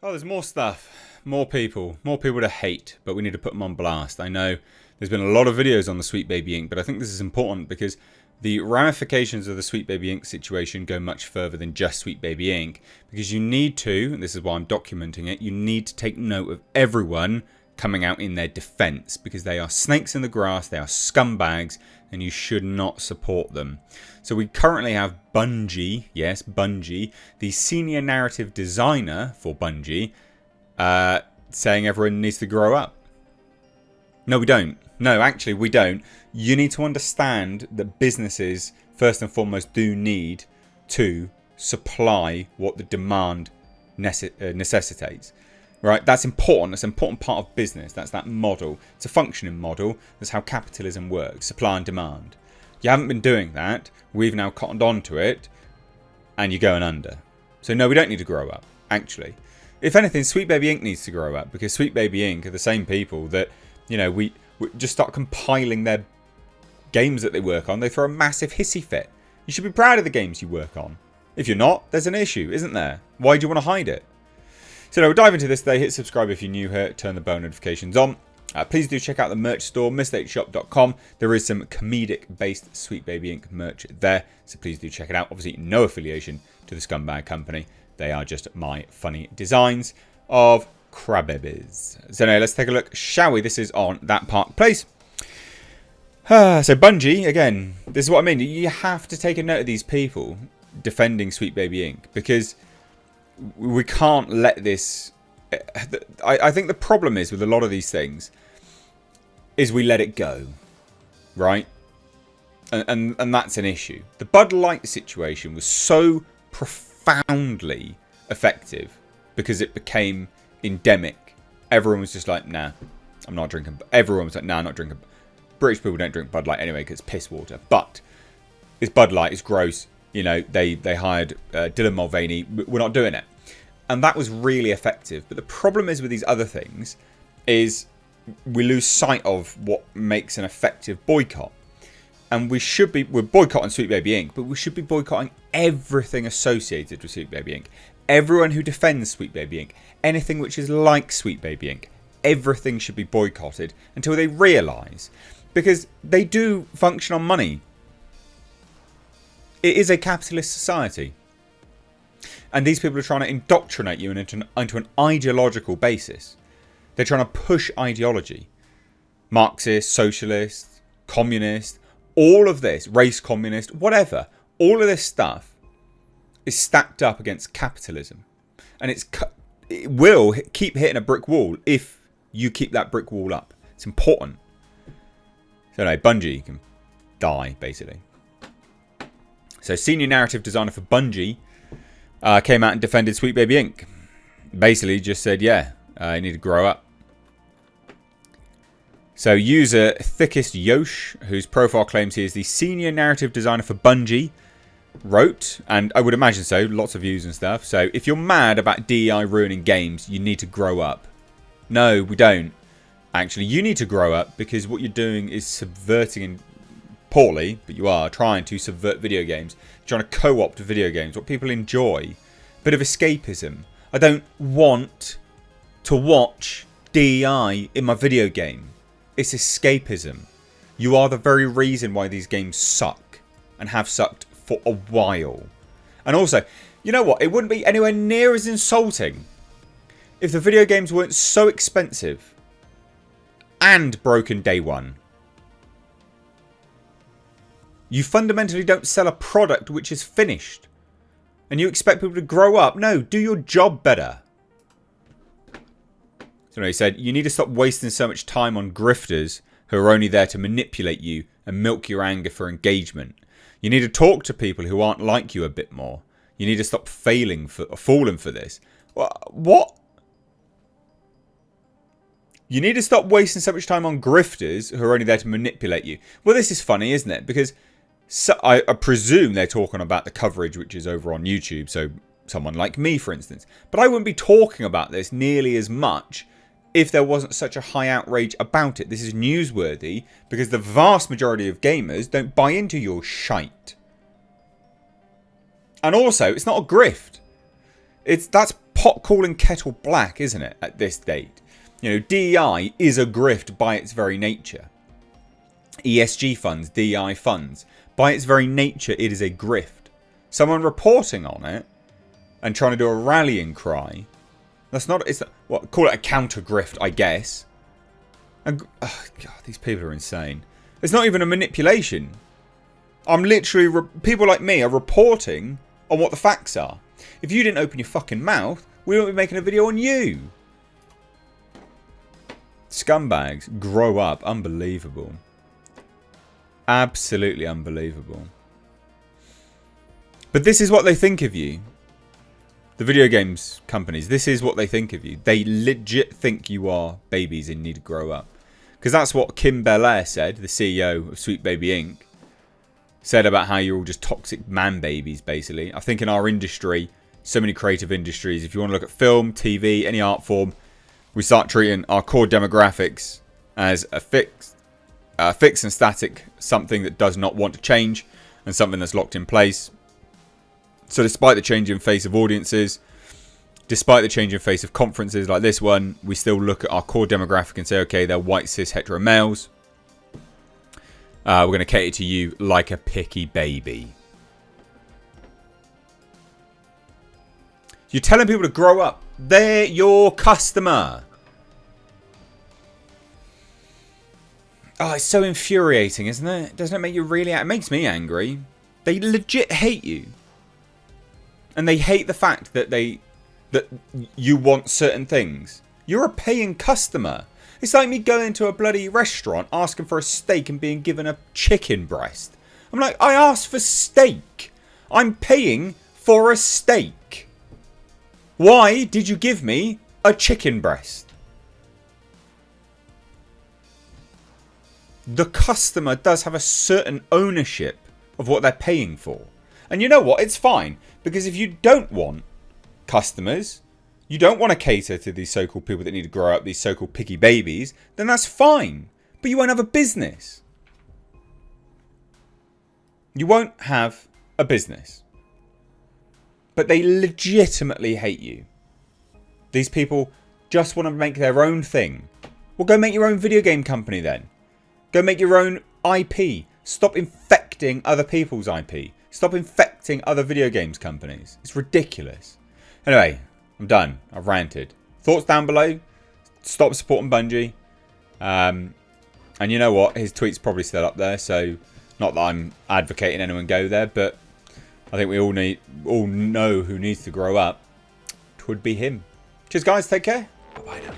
Oh, there's more stuff. More people to hate, but we need to put them on blast. I know there's been a lot of videos on the Sweet Baby Inc., but I think this is important because the ramifications of the Sweet Baby Inc. situation go much further than just Sweet Baby Inc. Because you need to, and this is why I'm documenting it, you need to take note of everyone coming out in their defense because they are snakes in the grass, they are scumbags, and you should not support them. So we currently have Bungie, yes, Bungie, the senior narrative designer for Bungie, saying everyone needs to grow up. No, we don't. No, actually, we don't. You need to understand that businesses, first and foremost, do need to supply what the demand necessitates. Right? That's important. That's an important part of business. That's that model. It's a functioning model. That's how capitalism works. Supply and demand. You haven't been doing that. We've now cottoned on to it. And you're going under. So no, we don't need to grow up, actually. If anything, Sweet Baby Inc. needs to grow up. Because Sweet Baby Inc. are the same people that, you know, we just start compiling their games that they work on. They throw a massive hissy fit. You should be proud of the games you work on. If you're not, there's an issue, isn't there? Why do you want to hide it? So now we'll dive into this today. Hit subscribe if you're new here. Turn the bell notifications on. Please do check out the merch store, MistakeShop.com. There is some comedic-based Sweet Baby Inc. merch there. So please do check it out. Obviously, no affiliation to the Scumbag Company. They are just my funny designs of crybabies. So now let's take a look, shall we? This is on That Park Place. So Bungie, again, this is what I mean. You have to take a note of these people defending Sweet Baby Inc. Because we can't let this... I think the problem is with a lot of these things is we let it go, right? And that's an issue. The Bud Light situation was so profoundly effective because it became endemic. Everyone was just like, nah, I'm not drinking. Everyone was like, nah, I'm not drinking. British people don't drink Bud Light anyway because it's piss water. But it's Bud Light, it's gross. You know, they hired Dylan Mulvaney. We're not doing it. And that was really effective. But the problem is with these other things is we lose sight of what makes an effective boycott. And we're boycotting Sweet Baby Inc. But we should be boycotting everything associated with Sweet Baby Inc. Everyone who defends Sweet Baby Inc. Anything which is like Sweet Baby Inc. Everything should be boycotted until they realise. Because they do function on money. It is a capitalist society. And these people are trying to indoctrinate you into an ideological basis. They're trying to push ideology. Marxist, socialist, communist, all of this, race communist, whatever. All of this stuff is stacked up against capitalism. And it will keep hitting a brick wall if you keep that brick wall up. It's important. So no, Bungie can die, basically. So senior narrative designer for Bungie came out and defended Sweet Baby Inc. Basically just said, yeah, you need to grow up. So user Thickest Yosh, whose profile claims he is the senior narrative designer for Bungie, wrote, and I would imagine so, lots of views and stuff. So if you're mad about DEI ruining games, you need to grow up. No, we don't. Actually, you need to grow up because what you're doing is subverting, and poorly, but you are trying to subvert video games. You're trying to co-opt video games, what people enjoy. Bit of escapism. I don't want to watch DEI in my video game. It's escapism. You are the very reason why these games suck and have sucked for a while. And also, you know what? It wouldn't be anywhere near as insulting if the video games weren't so expensive and broken day one. You fundamentally don't sell a product which is finished. And you expect people to grow up. No, do your job better. So he said, you need to stop wasting so much time on grifters who are only there to manipulate you and milk your anger for engagement. You need to talk to people who aren't like you a bit more. You need to stop falling for this. What? You need to stop wasting so much time on grifters who are only there to manipulate you. Well, this is funny, isn't it? Because I presume they're talking about the coverage which is over on YouTube. So someone like me, for instance. But I wouldn't be talking about this nearly as much if there wasn't such a high outrage about it. This is newsworthy because the vast majority of gamers don't buy into your shite. And also, it's not a grift. That's pot calling kettle black, isn't it, at this date? You know, DEI is a grift by its very nature. ESG funds, DEI funds, by its very nature, it is a grift. Someone reporting on it and trying to do a rallying cry, that's not, it's what, call it a counter grift, I guess. And oh God, these people are insane. It's not even a manipulation. I'm literally, people like me are reporting on what the facts are. If you didn't open your fucking mouth, we wouldn't be making a video on you. Scumbags, grow up. Unbelievable. Absolutely unbelievable. But this is what they think of you. The video games companies, this is what they think of you. They legit think you are babies and need to grow up. Because that's what Kim Belair said, the CEO of Sweet Baby Inc. said about how you're all just toxic man babies, basically. I think in our industry, so many creative industries, if you want to look at film, TV, any art form, we start treating our core demographics as a fixed and static, something that does not want to change, and something that's locked in place. So despite the changing face of audiences, despite the changing face of conferences like this one, we still look at our core demographic and say, okay, they're white, cis, hetero males. We're going to cater to you like a picky baby. You're telling people to grow up. They're your customer. Oh, it's so infuriating, isn't it? Doesn't it make you really... It makes me angry. They legit hate you. And they hate the fact that you want certain things. You're a paying customer. It's like me going to a bloody restaurant, asking for a steak and being given a chicken breast. I'm like, I asked for steak. I'm paying for a steak. Why did you give me a chicken breast? The customer does have a certain ownership of what they're paying for. And you know what? It's fine. Because if you don't want customers, you don't want to cater to these so-called people that need to grow up, these so-called picky babies, then that's fine. But you won't have a business. You won't have a business. But they legitimately hate you. These people just want to make their own thing. Well, go make your own video game company then. Go make your own IP. Stop infecting other people's IP. Stop infecting other video games companies. It's ridiculous. Anyway, I'm done. I've ranted. Thoughts down below. Stop supporting Bungie. And you know what? His tweet's probably still up there. So, not that I'm advocating anyone go there. But I think we all know who needs to grow up. It would be him. Cheers, guys. Take care. Bye-bye now.